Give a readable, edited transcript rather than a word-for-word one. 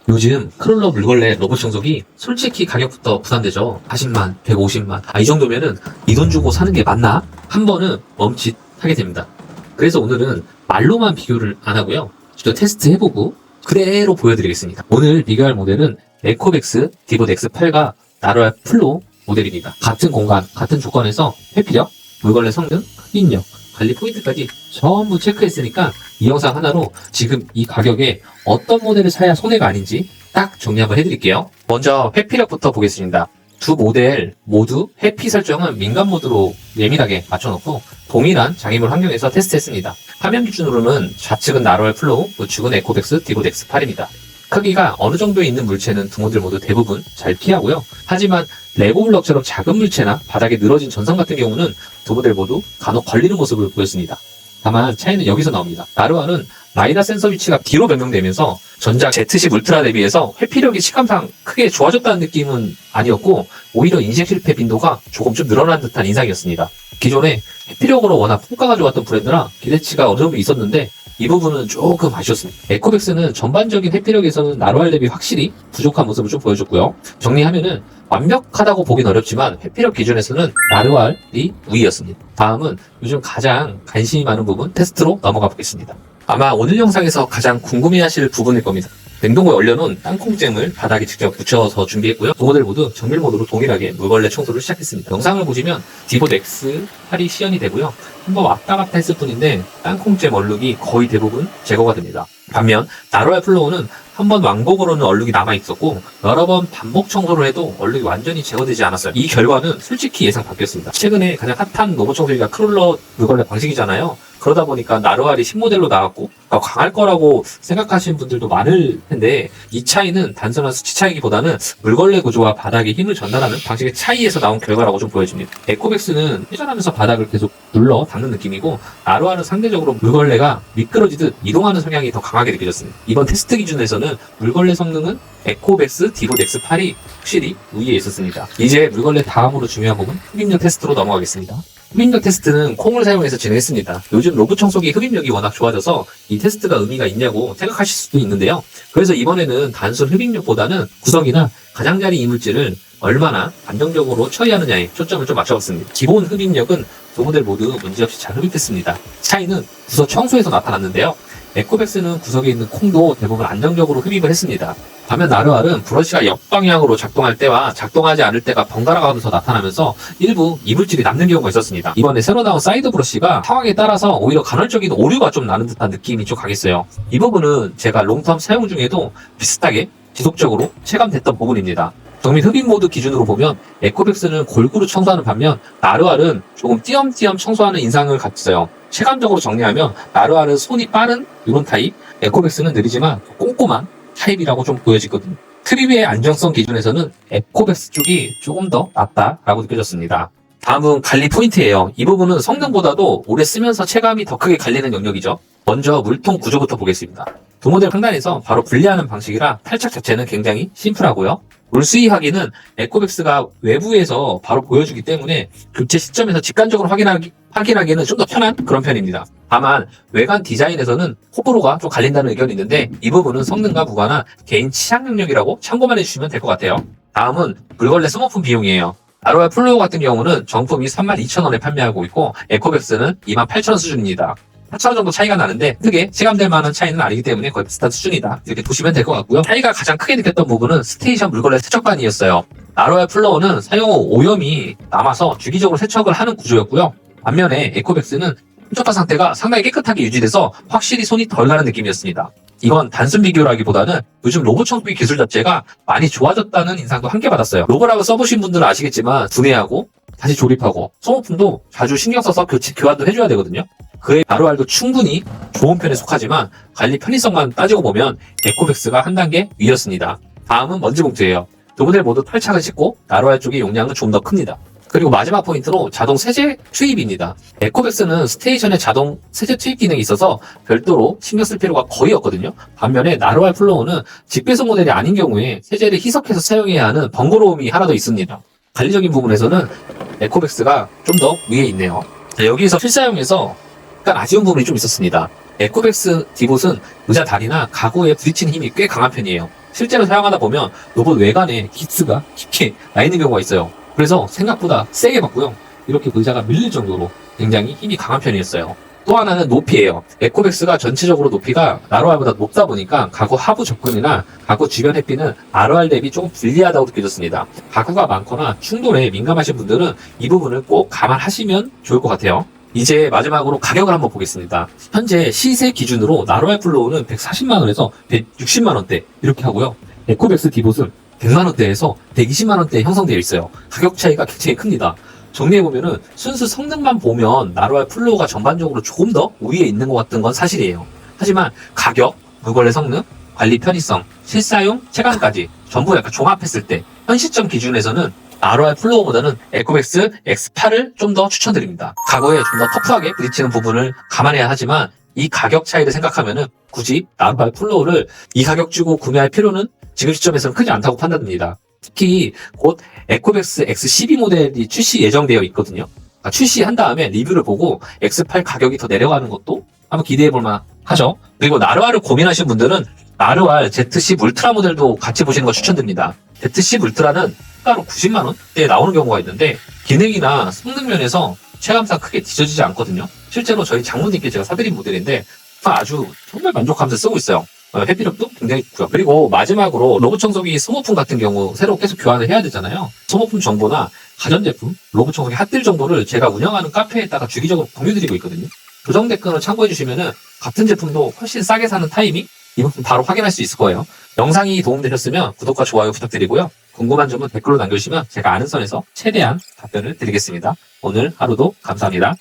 요즘 크롤러 물걸레 로봇 청소기 솔직히 가격부터 부담되죠. 40만, 150만. 이 정도면은 이 돈 주고 사는 게 맞나? 한 번은 멈칫하게 됩니다. 그래서 오늘은 말로만 비교를 안 하고요. 직접 테스트 해보고 그대로 보여드리겠습니다. 오늘 비교할 모델은 에코백스 디보드 X8과 나로얄 플로 모델입니다. 같은 공간, 같은 조건에서 회피력, 물걸레 성능, 흡입력, 관리 포인트까지 전부 체크했으니까 이 영상 하나로 지금 이 가격에 어떤 모델을 사야 손해가 아닌지 딱 정리 한번 해드릴게요. 먼저 회피력부터 보겠습니다. 두 모델 모두 회피 설정은 민간 모드로 예민하게 맞춰놓고 동일한 장애물 환경에서 테스트했습니다. 화면 기준으로는 좌측은 나로얄 플로우, 우측은 에코백스 디보드 X8입니다. 크기가 어느 정도에 있는 물체는 두 모델 모두 대부분 잘 피하고요. 하지만 레고 블럭처럼 작은 물체나 바닥에 늘어진 전선 같은 경우는 두 모델 모두 간혹 걸리는 모습을 보였습니다. 다만 차이는 여기서 나옵니다. 나로얄은 라이다 센서 위치가 뒤로 변경되면서 전작 Z10 울트라 대비해서 회피력이 시감상 크게 좋아졌다는 느낌은 아니었고 오히려 인식 실패 빈도가 조금 좀 늘어난 듯한 인상이었습니다. 기존에 회피력으로 워낙 평가가 좋았던 브랜드라 기대치가 어느 정도 있었는데 이 부분은 조금 아쉬웠습니다. 에코백스는 전반적인 회피력에서는 나로얄 대비 확실히 부족한 모습을 좀 보여줬고요. 정리하면은 완벽하다고 보긴 어렵지만 회피력 기준에서는 나로얄이 우위였습니다. 다음은 요즘 가장 관심이 많은 부분 테스트로 넘어가 보겠습니다. 아마 오늘 영상에서 가장 궁금해하실 부분일 겁니다. 냉동고에 얼려놓은 땅콩잼을 바닥에 직접 묻혀서 준비했고요. 두 모델 모두 정밀 모드로 동일하게 물걸레 청소를 시작했습니다. 영상을 보시면 디보드 X8이 시연이 되고요. 한번 왔다 갔다 했을 뿐인데 땅콩잼 얼룩이 거의 대부분 제거가 됩니다. 반면 나로얄 플로우는 한 번 왕복으로는 얼룩이 남아있었고 여러 번 반복 청소를 해도 얼룩이 완전히 제거되지 않았어요. 이 결과는 솔직히 예상 바뀌었습니다. 최근에 가장 핫한 로봇 청소기가 크롤러 물걸레 방식이잖아요. 그러다 보니까 나로얄이 신모델로 나왔고 강할 거라고 생각하시는 분들도 많을 텐데 이 차이는 단순한 수치 차이기보다는 물걸레 구조와 바닥에 힘을 전달하는 방식의 차이에서 나온 결과라고 좀 보여집니다. 에코백스는 회전하면서 바닥을 계속 눌러 닦는 느낌이고 나로얄은 상대적으로 물걸레가 미끄러지듯 이동하는 성향이 더 강하게 느껴졌습니다. 이번 테스트 기준에서는 물걸레 성능은 에코백스 디보드 X8이 확실히 우위에 있었습니다. 이제 물걸레 다음으로 중요한 부분 흡입력 테스트로 넘어가겠습니다. 흡입력 테스트는 콩을 사용해서 진행했습니다. 요즘 로봇 청소기 흡입력이 워낙 좋아져서 이 테스트가 의미가 있냐고 생각하실 수도 있는데요. 그래서 이번에는 단순 흡입력보다는 구석이나 가장자리 이물질을 얼마나 안정적으로 처리하느냐에 초점을 좀 맞춰봤습니다. 기본 흡입력은 두 모델 모두 문제없이 잘 흡입했습니다. 차이는 구석 청소에서 나타났는데요. 에코백스는 구석에 있는 콩도 대부분 안정적으로 흡입을 했습니다. 반면 나로얄은 브러쉬가 역방향으로 작동할 때와 작동하지 않을 때가 번갈아 가면서 나타나면서 일부 이물질이 남는 경우가 있었습니다. 이번에 새로 나온 사이드 브러쉬가 상황에 따라서 오히려 간헐적인 오류가 좀 나는 듯한 느낌이 좀 강했어요. 이 부분은 제가 롱텀 사용 중에도 비슷하게 지속적으로 체감됐던 부분입니다. 정밀 흡입 모드 기준으로 보면 에코백스는 골고루 청소하는 반면 나로얄은 조금 띄엄띄엄 청소하는 인상을 갖았어요. 체감적으로 정리하면 나로얄은 손이 빠른 이런 타입, 에코백스는 느리지만 꼼꼼한 타입이라고 좀 보여지거든요. 트립의 안정성 기준에서는 에코백스 쪽이 조금 더 낫다라고 느껴졌습니다. 다음은 관리 포인트예요. 이 부분은 성능보다도 오래 쓰면서 체감이 더 크게 갈리는 영역이죠. 먼저 물통 구조부터 보겠습니다. 두 모델 상단에서 바로 분리하는 방식이라 탈착 자체는 굉장히 심플하고요. 물 수위 확인은 에코백스가 외부에서 바로 보여주기 때문에 교체 시점에서 직관적으로 확인하기에는 좀 더 편한 그런 편입니다. 다만 외관 디자인에서는 호불호가 좀 갈린다는 의견이 있는데 이 부분은 성능과 무관한 개인 취향 영역이라고 참고만 해주시면 될 것 같아요. 다음은 물걸레 소모품 비용이에요. 나로얄 플로우 같은 경우는 정품이 32,000원에 판매하고 있고 에코백스는 28,000원 수준입니다. 4,000원 정도 차이가 나는데 크게 체감될 만한 차이는 아니기 때문에 거의 비슷한 수준이다 이렇게 보시면 될 것 같고요. 차이가 가장 크게 느꼈던 부분은 스테이션 물걸레 세척반이었어요. 나로얄 플로우는 사용 후 오염이 남아서 주기적으로 세척을 하는 구조였고요. 반면에 에코백스는 흡족한 상태가 상당히 깨끗하게 유지돼서 확실히 손이 덜 가는 느낌이었습니다. 이건 단순 비교라기보다는 요즘 로봇 청소기 기술 자체가 많이 좋아졌다는 인상도 함께 받았어요. 로보락을 써보신 분들은 아시겠지만 분해하고 다시 조립하고 소모품도 자주 신경 써서 교환도 해줘야 되거든요. 그의 나로얄도 충분히 좋은 편에 속하지만 관리 편의성만 따지고 보면 에코백스가 한 단계 위였습니다. 다음은 먼지 봉투예요. 두 모델 모두 탈착을 싣고 나로얄 쪽의 용량은 좀 더 큽니다. 그리고 마지막 포인트로 자동 세제 투입입니다. 에코백스는 스테이션에 자동 세제 투입 기능이 있어서 별도로 신경 쓸 필요가 거의 없거든요. 반면에 나로얄 플로우는 직배송 모델이 아닌 경우에 세제를 희석해서 사용해야 하는 번거로움이 하나 더 있습니다. 관리적인 부분에서는 에코백스가 좀 더 위에 있네요. 자, 여기서 실사용에서 약간 아쉬운 부분이 좀 있었습니다. 에코백스 디봇은 의자 다리나 가구에 부딪히는 힘이 꽤 강한 편이에요. 실제로 사용하다 보면 로봇 외관에 기스가 깊게 나 있는 경우가 있어요. 그래서 생각보다 세게 받고요. 이렇게 의자가 밀릴 정도로 굉장히 힘이 강한 편이었어요. 또 하나는 높이예요. 에코백스가 전체적으로 높이가 ROR보다 높다 보니까 가구 하부 접근이나 가구 주변 햇빛은 ROR 대비 조금 불리하다고 느껴졌습니다. 가구가 많거나 충돌에 민감하신 분들은 이 부분을 꼭 감안하시면 좋을 것 같아요. 이제 마지막으로 가격을 한번 보겠습니다. 현재 시세 기준으로 ROR 플로우는 140만원에서 160만원대 이렇게 하고요. 에코백스 디봇은 100만원대에서 120만원대에 형성되어 있어요. 가격 차이가 굉장히 큽니다. 정리해보면은 순수 성능만 보면 ROR 플로우가 전반적으로 조금 더 우위에 있는 것 같은 건 사실이에요. 하지만 가격, 무걸레 성능, 관리 편의성, 실사용, 체감까지 전부 약간 종합했을 때 현 시점 기준에서는 ROR 플로우보다는 에코백스 X8을 좀 더 추천드립니다. 가구에 좀 더 터프하게 부딪히는 부분을 감안해야 하지만 이 가격 차이를 생각하면은 굳이 ROR 플로우를 이 가격 주고 구매할 필요는 지금 시점에서는 크지 않다고 판단됩니다. 특히 곧 에코백스 X12 모델이 출시 예정되어 있거든요. 출시한 다음에 리뷰를 보고 X8 가격이 더 내려가는 것도 한번 기대해 볼만 하죠. 그리고 ROR을 고민하시는 분들은 ROR Z10 울트라 모델도 같이 보시는 거 추천드립니다. Z10 울트라는 따로 90만 원대에 나오는 경우가 있는데 기능이나 성능 면에서 체감상 크게 뒤처지지 않거든요. 실제로 저희 장모님께 제가 사드린 모델인데 아주 정말 만족하면서 쓰고 있어요. 회피력도 굉장히 좋고요. 그리고 마지막으로 로봇 청소기 소모품 같은 경우 새로 계속 교환을 해야 되잖아요. 소모품 정보나 가전제품, 로봇 청소기 핫딜 정보를 제가 운영하는 카페에다가 주기적으로 공유드리고 있거든요. 조정 댓글을 참고해 주시면은 같은 제품도 훨씬 싸게 사는 타이밍 이 부분 바로 확인할 수 있을 거예요. 영상이 도움되셨으면 구독과 좋아요 부탁드리고요. 궁금한 점은 댓글로 남겨주시면 제가 아는 선에서 최대한 답변을 드리겠습니다. 오늘 하루도 감사합니다.